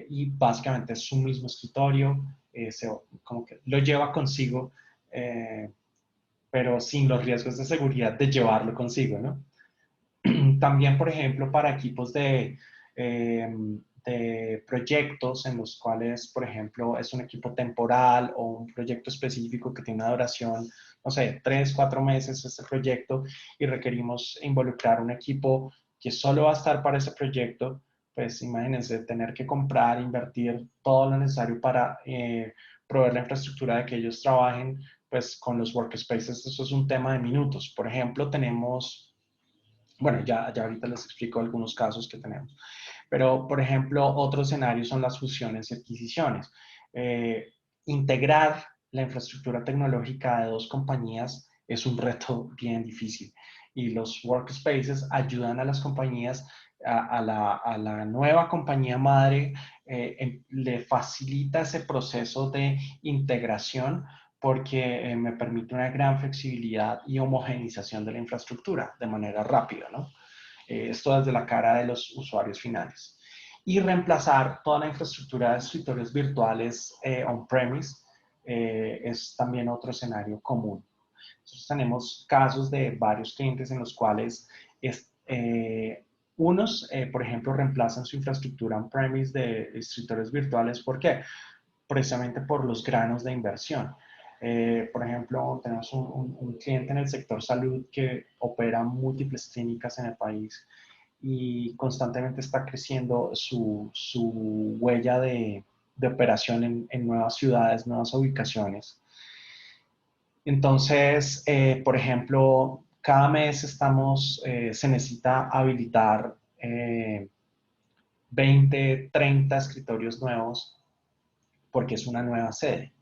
Y básicamente es su mismo escritorio, como que lo lleva consigo, pero sin los riesgos de seguridad de llevarlo consigo, ¿no? También, por ejemplo, para equipos de proyectos en los cuales, por ejemplo, es un equipo temporal o un proyecto específico que tiene una duración, no sé, 3, 4 meses este proyecto y requerimos involucrar un equipo que solo va a estar para ese proyecto, pues imagínense tener que comprar, invertir todo lo necesario para proveer la infraestructura de que ellos trabajen, pues con los workspaces eso es un tema de minutos. Por ejemplo, tenemos... Bueno, ya ahorita les explico algunos casos que tenemos. Pero, por ejemplo, otro escenario son las fusiones y adquisiciones. Integrar la infraestructura tecnológica de dos compañías es un reto bien difícil. Y los workspaces ayudan a las compañías, a la nueva compañía madre, le facilita ese proceso de integración porque me permite una gran flexibilidad y homogenización de la infraestructura de manera rápida, ¿no? Esto desde la cara de los usuarios finales. Y reemplazar toda la infraestructura de escritorios virtuales on-premise es también otro escenario común. Nosotros tenemos casos de varios clientes en los cuales unos, por ejemplo, reemplazan su infraestructura on-premise de escritorios virtuales. ¿Por qué? Precisamente por los granos de inversión. Por ejemplo, tenemos un cliente en el sector salud que opera múltiples clínicas en el país y constantemente está creciendo su huella de operación en nuevas ciudades, nuevas ubicaciones. Entonces, por ejemplo, cada mes se necesita habilitar 20, 30 escritorios nuevos porque es una nueva sede,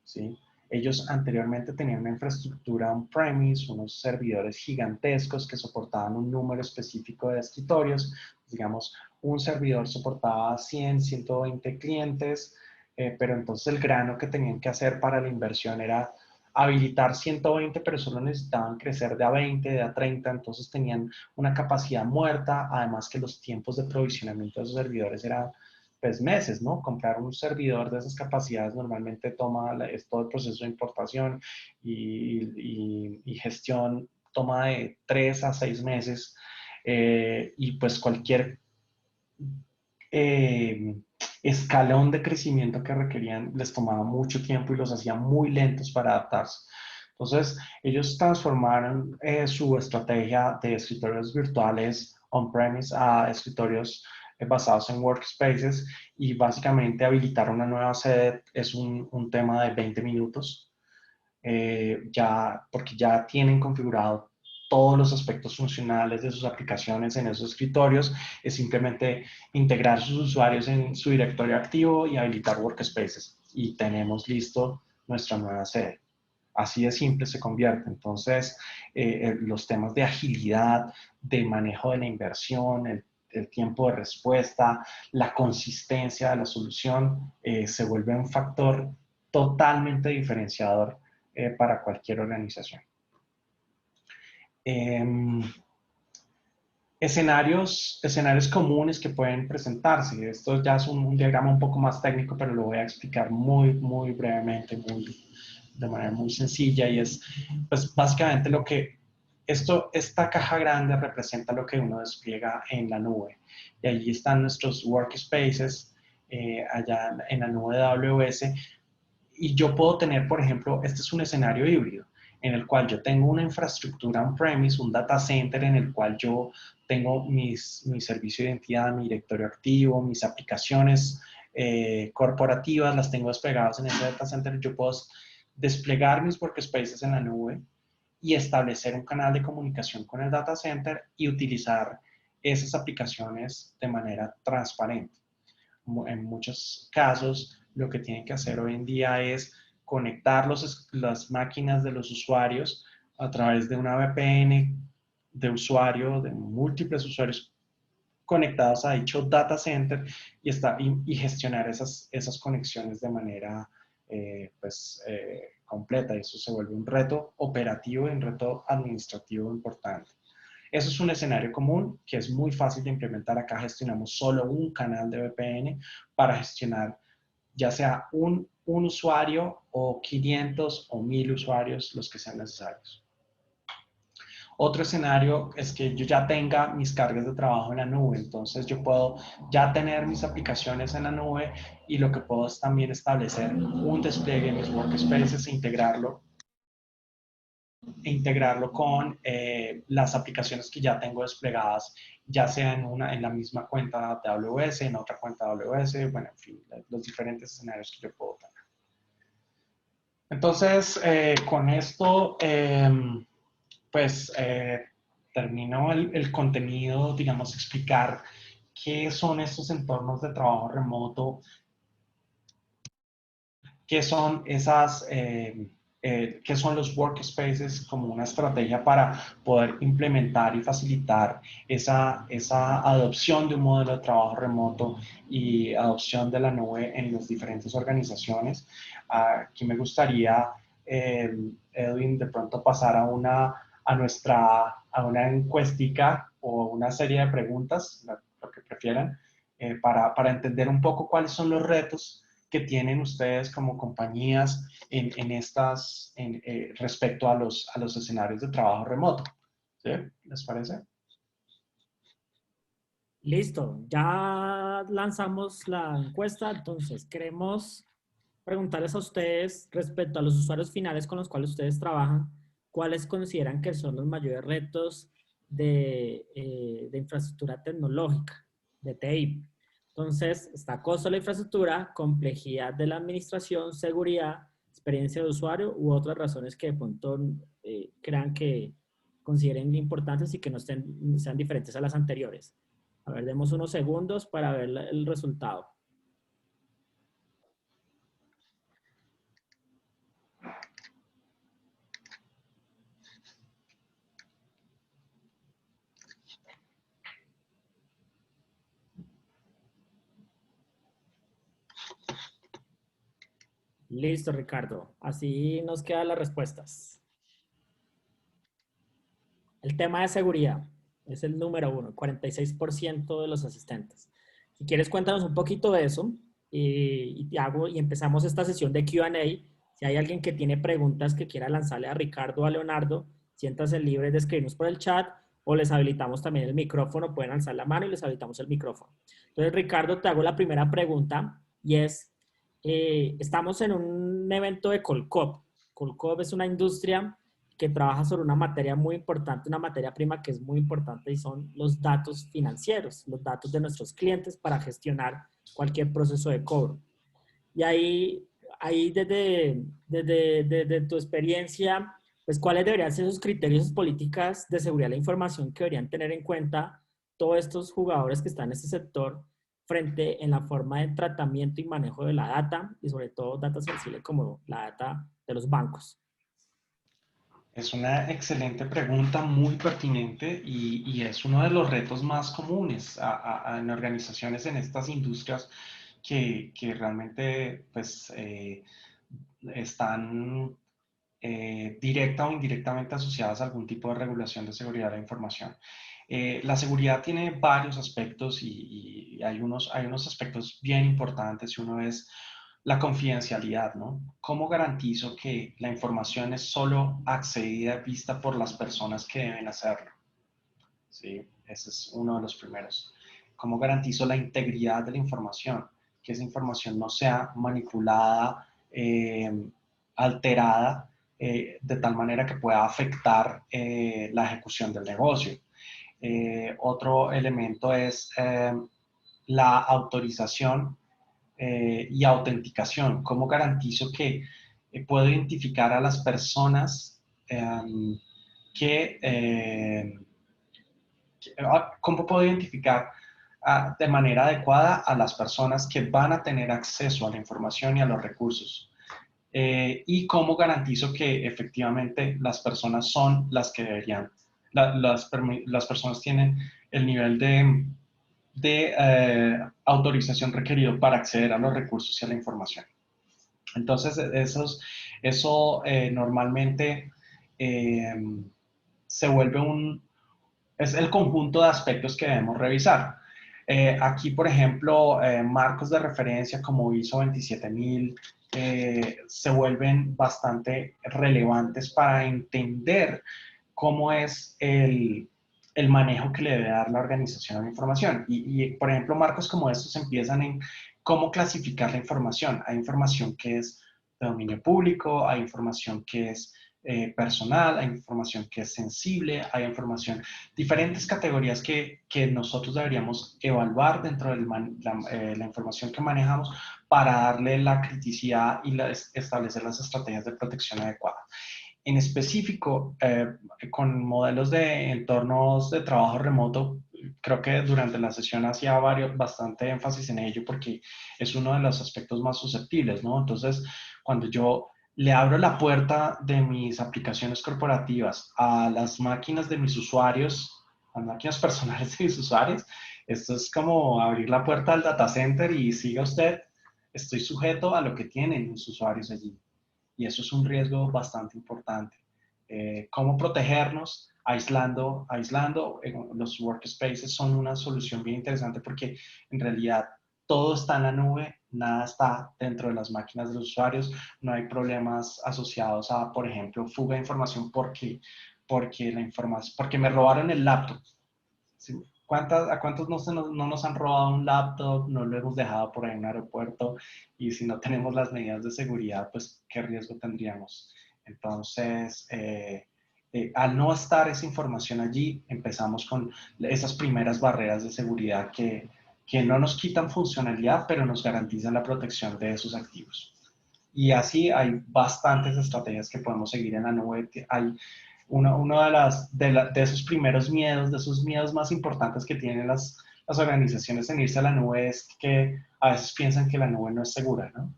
¿sí? Ellos anteriormente tenían una infraestructura on-premise, unos servidores gigantescos que soportaban un número específico de escritorios. Digamos, un servidor soportaba 100, 120 clientes, pero entonces el grano que tenían que hacer para la inversión era habilitar 120, pero solo necesitaban crecer de a 20, de a 30, entonces tenían una capacidad muerta, además que los tiempos de provisionamiento de esos servidores eran pues meses, ¿no? Comprar un servidor de esas capacidades normalmente es todo el proceso de importación y gestión toma de 3 a 6 meses y pues cualquier eh, escalón de crecimiento que requerían les tomaba mucho tiempo y los hacía muy lentos para adaptarse. Entonces, ellos transformaron su estrategia de escritorios virtuales on-premise a escritorios basados en workspaces y básicamente habilitar una nueva sede es un tema de 20 minutos, porque ya tienen configurado todos los aspectos funcionales de sus aplicaciones en esos escritorios. Es simplemente integrar sus usuarios en su directorio activo y habilitar workspaces y tenemos listo nuestra nueva sede. Así de simple se convierte. Entonces, los temas de agilidad, de manejo de la inversión, el tiempo de respuesta, la consistencia de la solución, se vuelve un factor totalmente diferenciador para cualquier organización. Escenarios comunes que pueden presentarse. Esto ya es un diagrama un poco más técnico, pero lo voy a explicar muy brevemente, de manera muy sencilla, y es pues básicamente esta caja grande representa lo que uno despliega en la nube. Y allí están nuestros workspaces, allá en la nube de AWS, y yo puedo tener, por ejemplo, este es un escenario híbrido, en el cual yo tengo una infraestructura on-premise, un data center en el cual yo tengo mi servicio de identidad, mi directorio activo, mis aplicaciones corporativas, las tengo desplegadas en ese data center. Yo puedo desplegar mis workspaces en la nube y establecer un canal de comunicación con el data center y utilizar esas aplicaciones de manera transparente. En muchos casos, lo que tienen que hacer hoy en día es conectar las máquinas de los usuarios a través de una VPN de usuario, de múltiples usuarios conectados a dicho data center y gestionar esas conexiones de manera completa. Y eso se vuelve un reto operativo y un reto administrativo importante. Eso es un escenario común que es muy fácil de implementar. Acá gestionamos solo un canal de VPN para gestionar ya sea un usuario o 500 o 1000 usuarios, los que sean necesarios. Otro escenario es que yo ya tenga mis cargas de trabajo en la nube, entonces yo puedo ya tener mis aplicaciones en la nube y lo que puedo es también establecer un despliegue en mis workspaces e integrarlo con las aplicaciones que ya tengo desplegadas, ya sea en la misma cuenta de AWS, en otra cuenta de AWS, bueno, en fin, los diferentes escenarios que yo puedo tener. Entonces, con esto, termino el contenido, digamos, explicar qué son estos entornos de trabajo remoto, qué son qué son los workspaces como una estrategia para poder implementar y facilitar esa adopción de un modelo de trabajo remoto y adopción de la nube en las diferentes organizaciones. Aquí me gustaría, Edwin, de pronto pasar a una encuestica o una serie de preguntas, lo que prefieran, para entender un poco cuáles son los retos que tienen ustedes como compañías respecto a los escenarios de trabajo remoto. ¿Sí? ¿Les parece? Listo, ya lanzamos la encuesta, entonces queremos preguntarles a ustedes respecto a los usuarios finales con los cuales ustedes trabajan, ¿cuáles consideran que son los mayores retos de infraestructura tecnológica, de TI? Entonces, está costo de la infraestructura, complejidad de la administración, seguridad, experiencia de usuario u otras razones que de pronto crean que consideren importantes y que no sean diferentes a las anteriores. A ver, demos unos segundos para ver el resultado. Listo, Ricardo. Así nos quedan las respuestas. El tema de seguridad es el número 1, 46% de los asistentes. Si quieres, cuéntanos un poquito de eso y empezamos esta sesión de Q&A. Si hay alguien que tiene preguntas que quiera lanzarle a Ricardo o a Leonardo, siéntanse libres de escribirnos por el chat o les habilitamos también el micrófono. Pueden alzar la mano y les habilitamos el micrófono. Entonces, Ricardo, te hago la primera pregunta y es, estamos en un evento de Colcop. Colcop es una industria que trabaja sobre una materia muy importante, una materia prima que es muy importante y son los datos financieros, los datos de nuestros clientes para gestionar cualquier proceso de cobro. Y ahí desde tu experiencia, pues, ¿cuáles deberían ser esos criterios, esas políticas de seguridad de la información que deberían tener en cuenta todos estos jugadores que están en este sector frente en la forma de tratamiento y manejo de la data y sobre todo data sensible como la data de los bancos? Es una excelente pregunta, muy pertinente y es uno de los retos más comunes en organizaciones en estas industrias que realmente pues, están directa o indirectamente asociadas a algún tipo de regulación de seguridad de la información. La seguridad tiene varios aspectos y hay unos aspectos bien importantes y uno es la confidencialidad, ¿no? ¿Cómo garantizo que la información es solo accedida, vista por las personas que deben hacerlo? ¿Sí? Ese es uno de los primeros. ¿Cómo garantizo la integridad de la información? Que esa información no sea manipulada, alterada, de tal manera que pueda afectar la ejecución del negocio. Otro elemento es la autorización y autenticación. ¿Cómo garantizo que puedo identificar a las personas cómo puedo identificar de manera adecuada a las personas que van a tener acceso a la información y a los recursos? Y cómo garantizo que efectivamente las personas son las que deberían, las personas tienen el nivel de autorización requerido para acceder a los recursos y a la información. Entonces, eso normalmente se vuelve es el conjunto de aspectos que debemos revisar. Aquí, por ejemplo, marcos de referencia como ISO 27000 se vuelven bastante relevantes para entender cómo es el manejo que le debe dar la organización a la información. Por ejemplo, marcos como estos empiezan en cómo clasificar la información. Hay información que es de dominio público, hay información que es personal, hay información que es sensible, hay información, diferentes categorías que nosotros deberíamos evaluar dentro de la información que manejamos para darle la criticidad y establecer las estrategias de protección adecuadas. En específico, con modelos de entornos de trabajo remoto, creo que durante la sesión hacía bastante énfasis en ello porque es uno de los aspectos más susceptibles, ¿no? Entonces, cuando yo le abro la puerta de mis aplicaciones corporativas a las máquinas de mis usuarios, a las máquinas personales de mis usuarios, esto es como abrir la puerta al data center y siga usted, estoy sujeto a lo que tienen mis usuarios allí. Y eso es un riesgo bastante importante. ¿Cómo protegernos? Aislando. Los workspaces son una solución bien interesante porque en realidad todo está en la nube, nada está dentro de las máquinas de los usuarios, no hay problemas asociados a, por ejemplo, fuga de información porque me robaron el laptop. ¿Sí? ¿A cuántos no nos han robado un laptop, no lo hemos dejado por ahí en un aeropuerto? Y si no tenemos las medidas de seguridad, pues, ¿qué riesgo tendríamos? Entonces, al no estar esa información allí, empezamos con esas primeras barreras de seguridad que no nos quitan funcionalidad, pero nos garantizan la protección de esos activos. Y así hay bastantes estrategias que podemos seguir en la nube. Hay uno de esos primeros miedos, de esos miedos más importantes que tienen las organizaciones en irse a la nube es que a veces piensan que la nube no es segura, ¿no?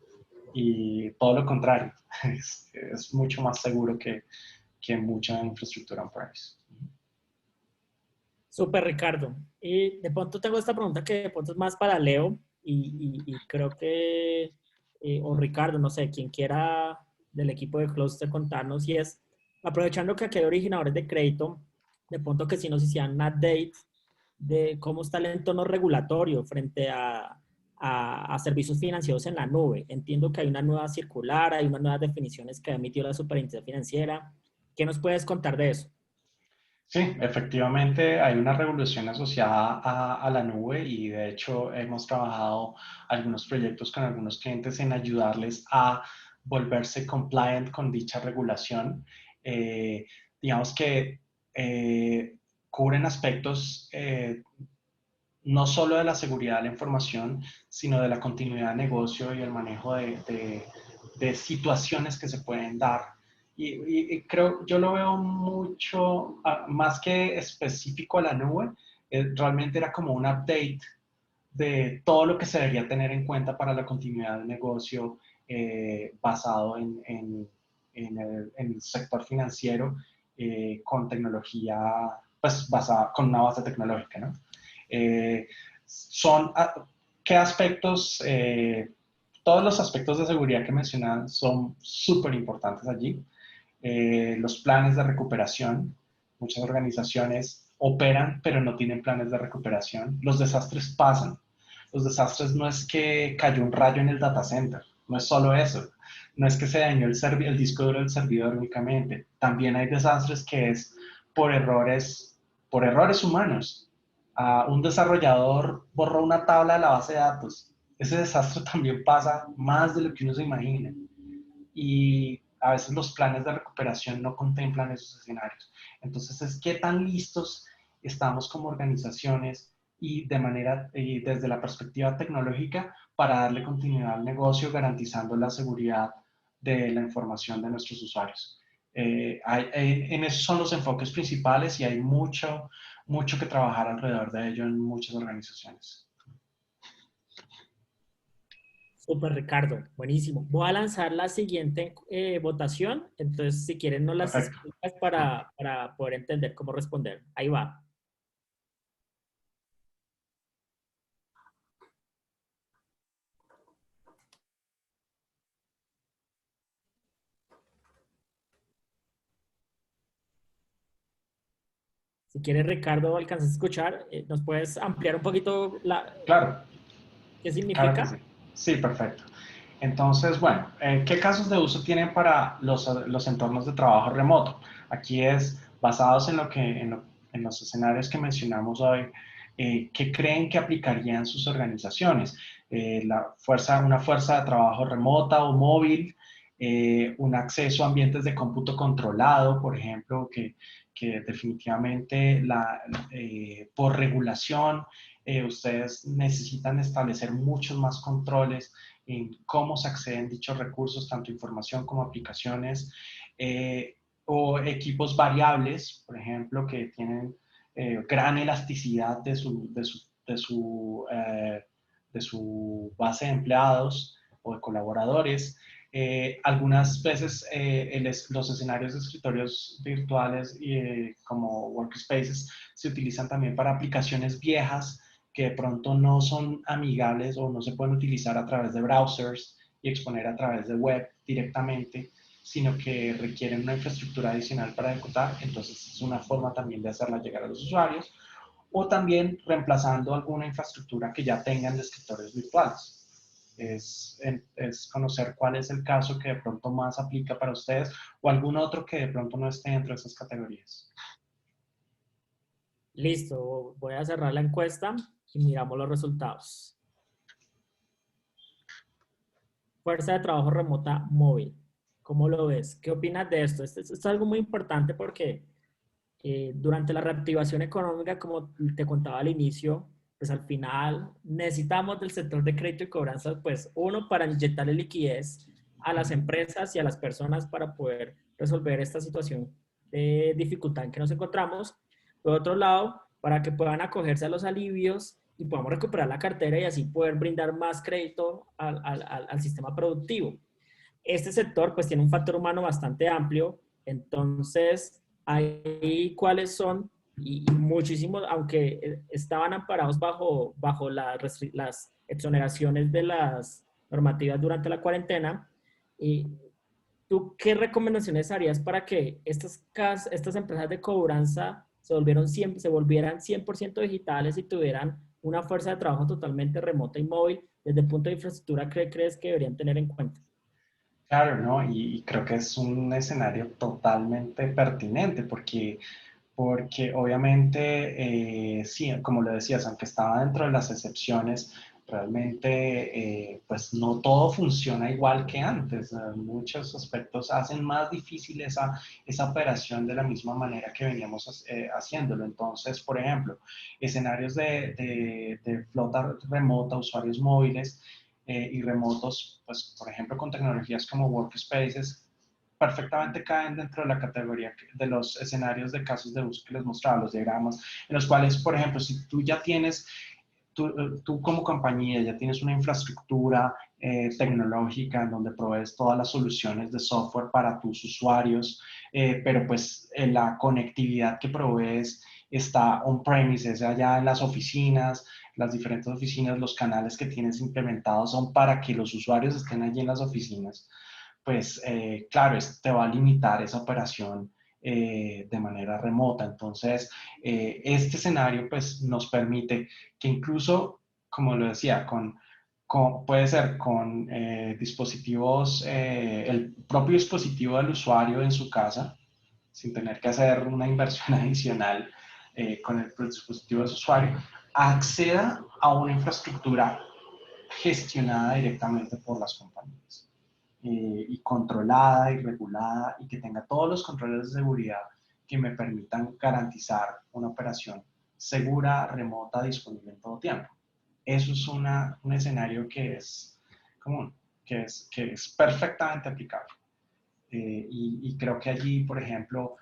Y todo lo contrario, es mucho más seguro que mucha infraestructura on-premise. Súper, Ricardo. Y de pronto tengo esta pregunta que de pronto es más para Leo y creo que, o Ricardo, no sé, quien quiera del equipo de Cluster contarnos, y es, aprovechando que aquí hay originadores de crédito, de pronto que si nos hicieran un update de cómo está el entorno regulatorio frente a servicios financieros en la nube. Entiendo que hay una nueva circular, hay unas nuevas definiciones que ha emitido la Superintendencia Financiera. ¿Qué nos puedes contar de eso? Sí, efectivamente hay una revolución asociada a la nube y de hecho hemos trabajado algunos proyectos con algunos clientes en ayudarles a volverse compliant con dicha regulación. Eh, digamos que cubren aspectos no solo de la seguridad de la información, sino de la continuidad de negocio y el manejo de situaciones que se pueden dar. Y creo, yo lo veo mucho, más que específico a la nube, realmente era como un update de todo lo que se debería tener en cuenta para la continuidad del negocio basado en el sector financiero con tecnología, pues basada, con una base tecnológica, ¿no? Eh, son, ¿qué aspectos? Todos los aspectos de seguridad que mencionan son súper importantes allí. Los planes de recuperación, muchas organizaciones operan pero no tienen planes de recuperación. Los desastres pasan. Los desastres no es que cayó un rayo en el data center, no es solo eso. No es que se dañó el disco duro del servidor únicamente. También hay desastres que es por errores humanos. Un desarrollador borró una tabla de la base de datos. Ese desastre también pasa más de lo que uno se imagina. Y a veces los planes de recuperación no contemplan esos escenarios. Entonces, es qué tan listos estamos como organizaciones y desde la perspectiva tecnológica para darle continuidad al negocio, garantizando la seguridad de la información de nuestros usuarios. En esos son los enfoques principales y hay mucho que trabajar alrededor de ello en muchas organizaciones. Súper, Ricardo. Buenísimo. Voy a lanzar la siguiente votación. Entonces, si quieren, nos las Perfecto. explicas para poder entender cómo responder. Ahí va. Si quieres, Ricardo, alcanzas a escuchar. ¿Nos puedes ampliar un poquito Claro, qué claro que sí. significa? Sí, perfecto. Entonces, bueno, ¿qué casos de uso tienen para los entornos de trabajo remoto? Aquí es basados en en los escenarios que mencionamos hoy, ¿qué creen que aplicarían sus organizaciones? Una fuerza de trabajo remota o móvil, un acceso a ambientes de cómputo controlado, por ejemplo, que definitivamente por regulación ustedes necesitan establecer muchos más controles en cómo se acceden dichos recursos, tanto información como aplicaciones, o equipos variables, por ejemplo, que tienen gran elasticidad de su base de empleados o de colaboradores. Algunas veces los escenarios de escritorios virtuales como workspaces se utilizan también para aplicaciones viejas que de pronto no son amigables o no se pueden utilizar a través de browsers y exponer a través de web directamente, sino que requieren una infraestructura adicional para ejecutar. Entonces es una forma también de hacerla llegar a los usuarios o también reemplazando alguna infraestructura que ya tengan de escritorios virtuales. Es conocer cuál es el caso que de pronto más aplica para ustedes o algún otro que de pronto no esté dentro de esas categorías. Listo, voy a cerrar la encuesta y miramos los resultados. Fuerza de trabajo remota móvil. ¿Cómo lo ves? ¿Qué opinas de esto? Esto es algo muy importante porque durante la reactivación económica, como te contaba al inicio, pues al final necesitamos del sector de crédito y cobranzas, pues uno, para inyectarle liquidez a las empresas y a las personas para poder resolver esta situación de dificultad en que nos encontramos. Por otro lado, para que puedan acogerse a los alivios y podamos recuperar la cartera y así poder brindar más crédito al sistema productivo. Este sector pues tiene un factor humano bastante amplio, entonces ahí cuáles son, y muchísimos, aunque estaban amparados bajo las exoneraciones de las normativas durante la cuarentena, y ¿tú qué recomendaciones harías para que estas empresas de cobranza se volvieran 100% digitales y tuvieran una fuerza de trabajo totalmente remota y móvil? Desde el punto de infraestructura, ¿qué crees que deberían tener en cuenta? Claro, ¿no? Y creo que es un escenario totalmente pertinente porque obviamente, sí, como lo decías, aunque estaba dentro de las excepciones, realmente pues no todo funciona igual que antes. Muchos aspectos hacen más difícil esa operación de la misma manera que veníamos haciéndolo. Entonces, por ejemplo, escenarios de flota remota, usuarios móviles y remotos, pues por ejemplo con tecnologías como Workspaces, perfectamente caen dentro de la categoría de los escenarios de casos de uso que les mostraba, los diagramas, en los cuales, por ejemplo, si tú ya tienes, tú como compañía ya tienes una infraestructura tecnológica en donde provees todas las soluciones de software para tus usuarios, pero pues la conectividad que provees está on-premise, allá en las oficinas, las diferentes oficinas, los canales que tienes implementados son para que los usuarios estén allí en las oficinas, pues claro, te va a limitar esa operación de manera remota. Entonces, este escenario pues nos permite que incluso, como lo decía, puede ser con dispositivos, el propio dispositivo del usuario en su casa, sin tener que hacer una inversión adicional con el dispositivo de su usuario, acceda a una infraestructura gestionada directamente por las compañías y controlada y regulada y que tenga todos los controles de seguridad que me permitan garantizar una operación segura, remota, disponible en todo tiempo. Eso es un escenario que es común, que es perfectamente aplicable. Y creo que allí, por ejemplo,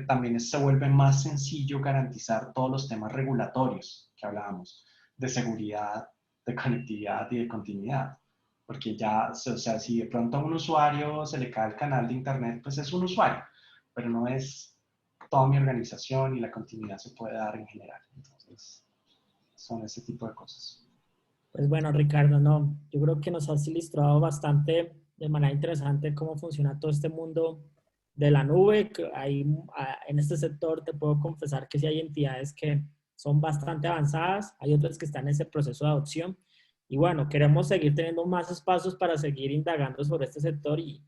también se vuelve más sencillo garantizar todos los temas regulatorios que hablábamos, de seguridad, de conectividad y de continuidad. Porque ya, o sea, si de pronto a un usuario se le cae el canal de internet, pues es un usuario, pero no es toda mi organización y la continuidad se puede dar en general. Entonces, son ese tipo de cosas. Pues bueno, Ricardo, no, yo creo que nos has ilustrado bastante de manera interesante cómo funciona todo este mundo de la nube. En este sector te puedo confesar que sí hay entidades que son bastante avanzadas, hay otras que están en ese proceso de adopción. Y bueno, queremos seguir teniendo más espacios para seguir indagando sobre este sector y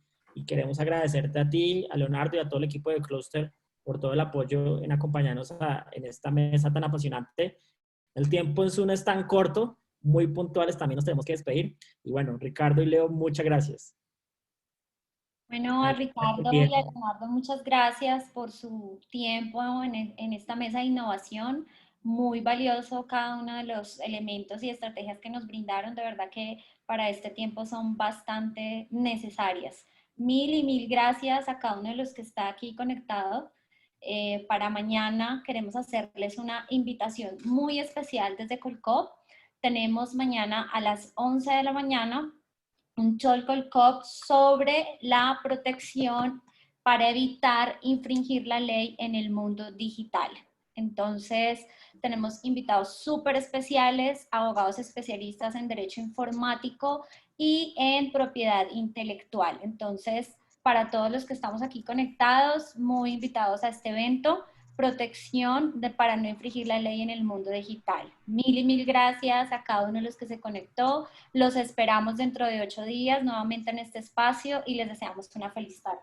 queremos agradecerte a ti, a Leonardo y a todo el equipo de Cluster por todo el apoyo en acompañarnos en esta mesa tan apasionante. El tiempo en Zoom es tan corto, muy puntuales, también nos tenemos que despedir. Y bueno, Ricardo y Leo, muchas gracias. Bueno, a Ricardo y a Bien. Leonardo, muchas gracias por su tiempo en esta mesa de innovación. Muy valioso cada uno de los elementos y estrategias que nos brindaron. De verdad que para este tiempo son bastante necesarias. Mil y mil gracias a cada uno de los que está aquí conectado. Para mañana queremos hacerles una invitación muy especial desde Colcop. Tenemos mañana a las 11 de la mañana un Colcop sobre la protección para evitar infringir la ley en el mundo digital. Entonces, tenemos invitados súper especiales, abogados especialistas en derecho informático y en propiedad intelectual. Entonces, para todos los que estamos aquí conectados, muy invitados a este evento. Protección para no infringir la ley en el mundo digital. Mil y mil gracias a cada uno de los que se conectó. Los esperamos dentro de 8 días nuevamente en este espacio y les deseamos una feliz tarde.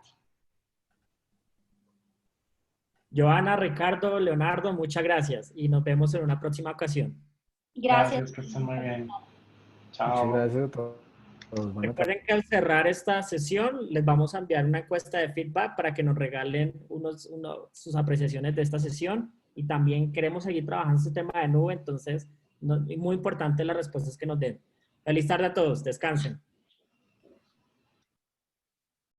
Joana, Ricardo, Leonardo, muchas gracias y nos vemos en una próxima ocasión. Gracias. Que estén muy bien. Muchas Chao. gracias a todos. Buenas tardes. Recuerden que al cerrar esta sesión les vamos a enviar una encuesta de feedback para que nos regalen sus apreciaciones de esta sesión y también queremos seguir trabajando este tema de nube, entonces es muy importante las respuestas que nos den. Feliz tarde a todos, descansen.